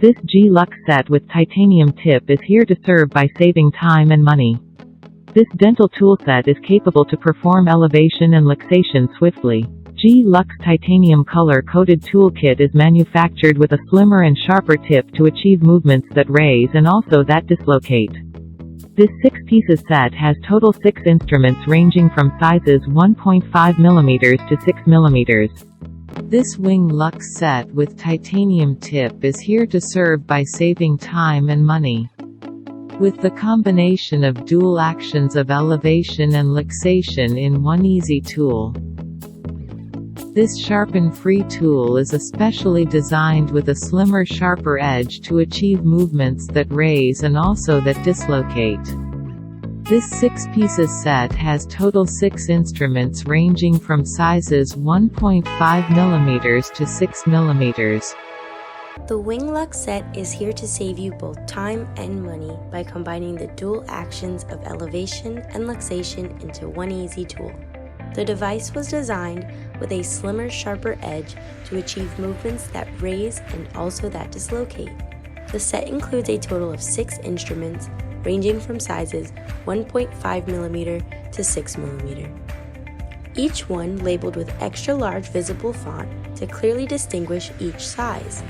This G-Lux set with titanium tip is here to serve by saving time and money. This dental tool set is capable to perform elevation and luxation swiftly. G-Lux titanium color-coded toolkit is manufactured with a slimmer and sharper tip to achieve movements that raise and also that dislocate. This 6-pieces set has total 6 instruments ranging from sizes 1.5 mm to 6 mm. This wing Lux set with titanium tip is here to serve by saving time and money. With the combination of dual actions of elevation and luxation in one easy tool. This sharpen-free tool is especially designed with a slimmer, sharper edge to achieve movements that raise and also that dislocate. This 6-pieces set has total 6 instruments ranging from sizes 1.5 mm to 6 mm. The Wing Lux set is here to save you both time and money by combining the dual actions of elevation and luxation into one easy tool. The device was designed with a slimmer, sharper edge to achieve movements that raise and also that dislocate. The set includes a total of 6 instruments ranging from sizes 1.5 mm to 6 mm. Each one labeled with extra large visible font to clearly distinguish each size.